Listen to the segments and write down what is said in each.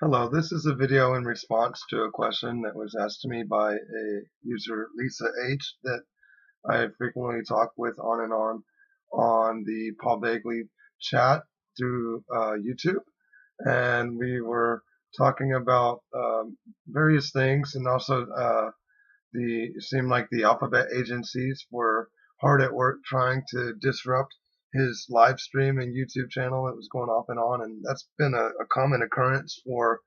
Hello, this is a video in response to a question that was asked to me by a user, Lisa H, that I frequently talk with on and on the Paul Begley chat through YouTube. And we were talking about various things, and also it seemed like the alphabet agencies were hard at work trying to disrupt his live stream and YouTube channel that was going off and on, and that's been a common occurrence for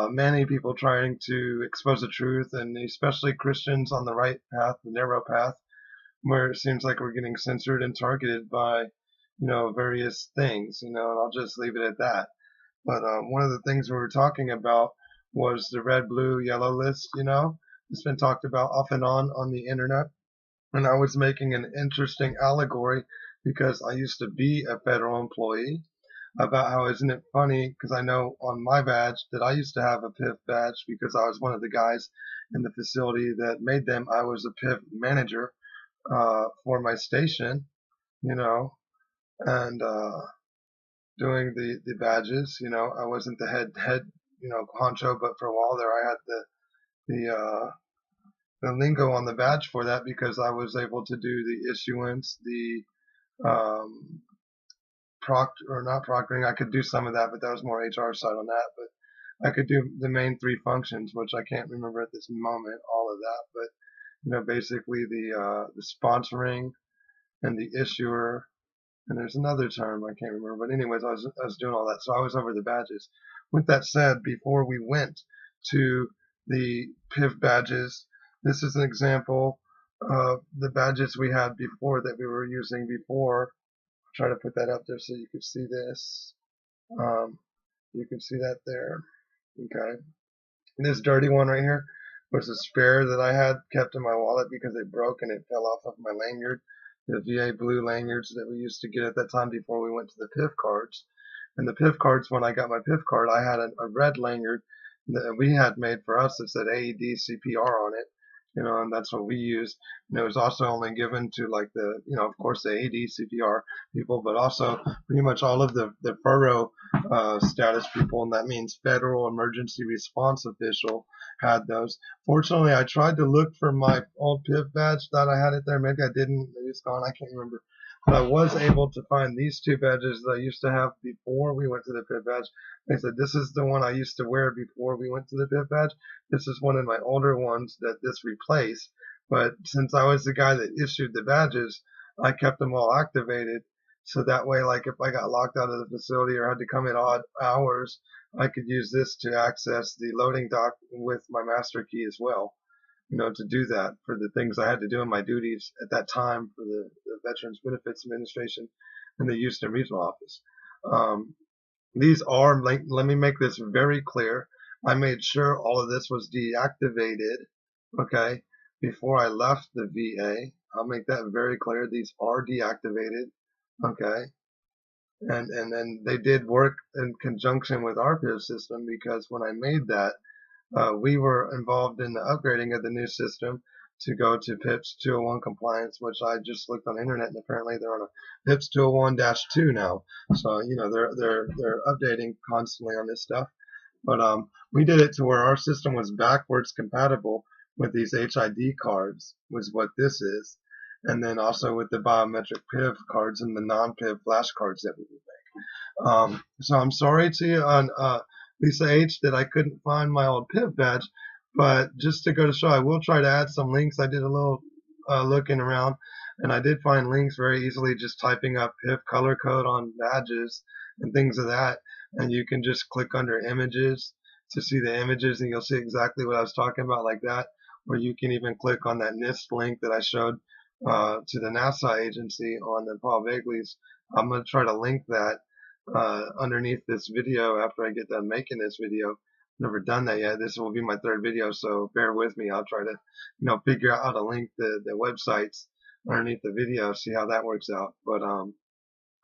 many people trying to expose the truth, and especially Christians on the right path, the narrow path, where it seems like we're getting censored and targeted by, various things, and I'll just leave it at that. But one of the things we were talking about was the red, blue, yellow list, it's been talked about off and on the internet. And I was making an interesting allegory because I used to be a federal employee about how isn't it funny because I know on my badge that I used to have a PIV badge because I was one of the guys in the facility that made them. I was a PIV manager for my station, you know, and doing the badges. I wasn't the head honcho, but for a while there I had the lingo on the badge for that because I was able to do the issuance, the um, not proctoring. I could do some of that, but that was more HR side on that. But I could do the main three functions, which I can't remember at this moment, all of that. But basically the sponsoring and the issuer, and there's another term I can't remember. But anyways, I was doing all that, so I was over the badges. With that said, before we went to the PIV badges, this is an example of the badges we had before that we were using before. Try to put that up there so you can see this. You can see that there. Okay. And this dirty one right here was a spare that I had kept in my wallet because it broke and it fell off of my lanyard. The VA blue lanyards that we used to get at that time before we went to the PIV cards. And the PIV cards, when I got my PIV card, I had a red lanyard that we had made for us that said AED CPR on it. And that's what we used. And it was also only given to like the, of course the AED CPR people, but also pretty much all of the FERO status people, and that means Federal Emergency Response official, had those. Fortunately, I tried to look for my old PIV badge. Thought I had it there. Maybe I didn't. Maybe it's gone. I can't remember. But I was able to find these two badges that I used to have before we went to the PIV badge. They said this is the one I used to wear before we went to the PIV badge. This is one of my older ones that this replaced. But since I was the guy that issued the badges, I kept them all activated. So that way, like if I got locked out of the facility or had to come in odd hours, I could use this to access the loading dock with my master key as well, to do that for the things I had to do in my duties at that time for the Veterans Benefits Administration and the Houston Regional Office. These are, let me make this very clear. I made sure all of this was deactivated, okay, before I left the VA. I'll make that very clear. These are deactivated, okay. And then they did work in conjunction with our PIV system because when I made that, we were involved in the upgrading of the new system to go to PIPS 201 compliance, which I just looked on the internet, and apparently they're on a PIPS 201-2 now. So they're updating constantly on this stuff. But we did it to where our system was backwards compatible with these HID cards, was what this is, and then also with the biometric PIV cards and the non-PIV flash cards that we would make. So I'm sorry to you on Lisa H that I couldn't find my old PIV badge, but just to go to show, I will try to add some links. I did a little looking around, and I did find links very easily just typing up PIV color code on badges and things of that, and you can just click under images to see the images, and you'll see exactly what I was talking about like that, or you can even click on that NIST link that I showed to the NASA agency on the Paul Begley's. I'm going to try to link that underneath this video after I get done making this video. Never done that yet. This will be my third video, so bear with me. I'll try to figure out how to link the websites underneath the video, see how that works out. But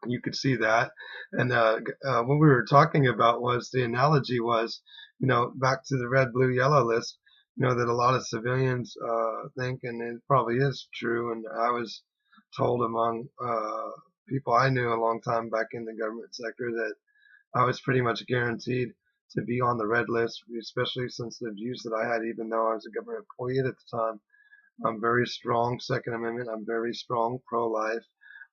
you could see that. And what we were talking about was the analogy was, back to the red, blue, yellow list, that a lot of civilians think, and it probably is true, and I was told among people I knew a long time back in the government sector that I was pretty much guaranteed to be on the red list, especially since the views that I had, even though I was a government employee at the time. I'm very strong Second Amendment. I'm very strong pro-life.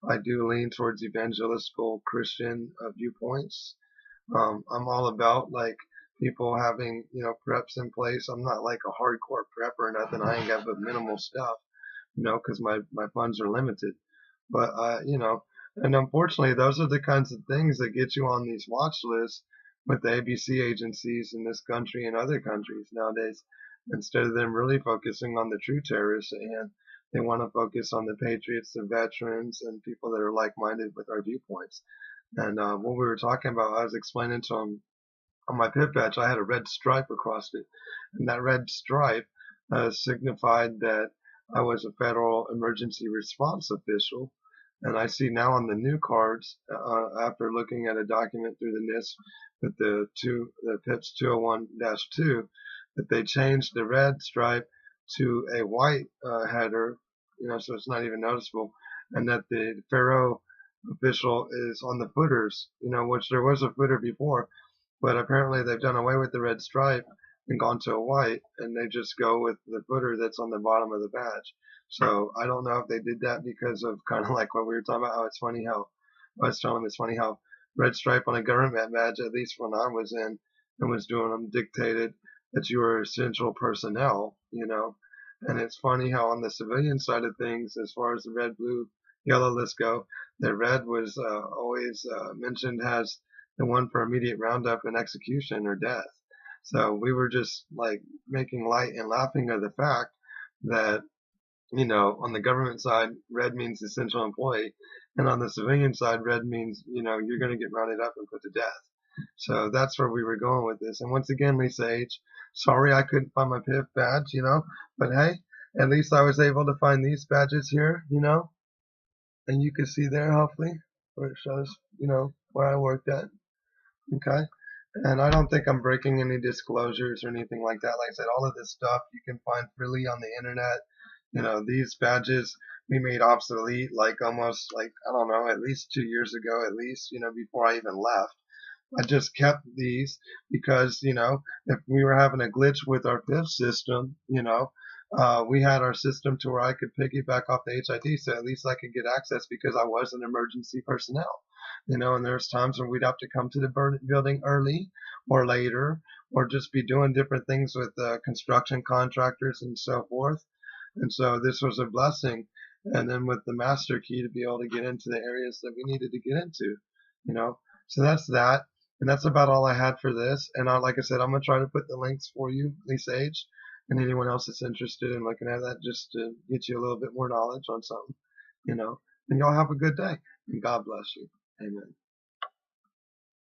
I do lean towards evangelical Christian viewpoints. I'm all about like people having, preps in place. I'm not like a hardcore prep or nothing. I ain't got but minimal stuff, because my funds are limited. But and unfortunately, those are the kinds of things that get you on these watch lists with the ABC agencies in this country and other countries nowadays. Instead of them really focusing on the true terrorists at hand, they want to focus on the patriots, the veterans, and people that are like-minded with our viewpoints. And what we were talking about, I was explaining to them on my PIV badge, I had a red stripe across it, and that red stripe signified that I was a Federal Emergency Response official. And I see now on the new cards, after looking at a document through the NIST, that the PIPS 201-2, that they changed the red stripe to a white header, so it's not even noticeable, and that the FERO official is on the footers, which there was a footer before, but apparently they've done away with the red stripe and gone to a white, and they just go with the footer that's on the bottom of the badge. So I don't know if they did that because of kind of like what we were talking about, how it's funny how I was telling them it's funny how red stripe on a government badge, at least when I was in and was doing them, dictated that you were essential personnel, and it's funny how on the civilian side of things, as far as the red, blue, yellow list go, the red was always mentioned as the one for immediate roundup and execution or death. So we were just like making light and laughing at the fact that, on the government side, red means essential employee, and on the civilian side, red means, you're going to get rounded up and put to death. So that's where we were going with this. And once again, Lisa H., sorry I couldn't find my PIV badge, but hey, at least I was able to find these badges here, and you can see there, hopefully, where it shows, where I worked at. Okay. And I don't think I'm breaking any disclosures or anything like that. Like I said, all of this stuff you can find freely on the internet. These badges we made obsolete like almost like, I don't know, at least 2 years ago, at least, before I even left. I just kept these because, if we were having a glitch with our PIV system, we had our system to where I could piggyback off the HIT, so at least I could get access because I was an emergency personnel. And there's times when we'd have to come to the building early or later, or just be doing different things with construction contractors and so forth. And so this was a blessing. And then with the master key to be able to get into the areas that we needed to get into, So that's that. And that's about all I had for this. And like I said, I'm going to try to put the links for you, Lisa H., and anyone else that's interested in looking at that, just to get you a little bit more knowledge on something, And y'all have a good day. And God bless you. Amen.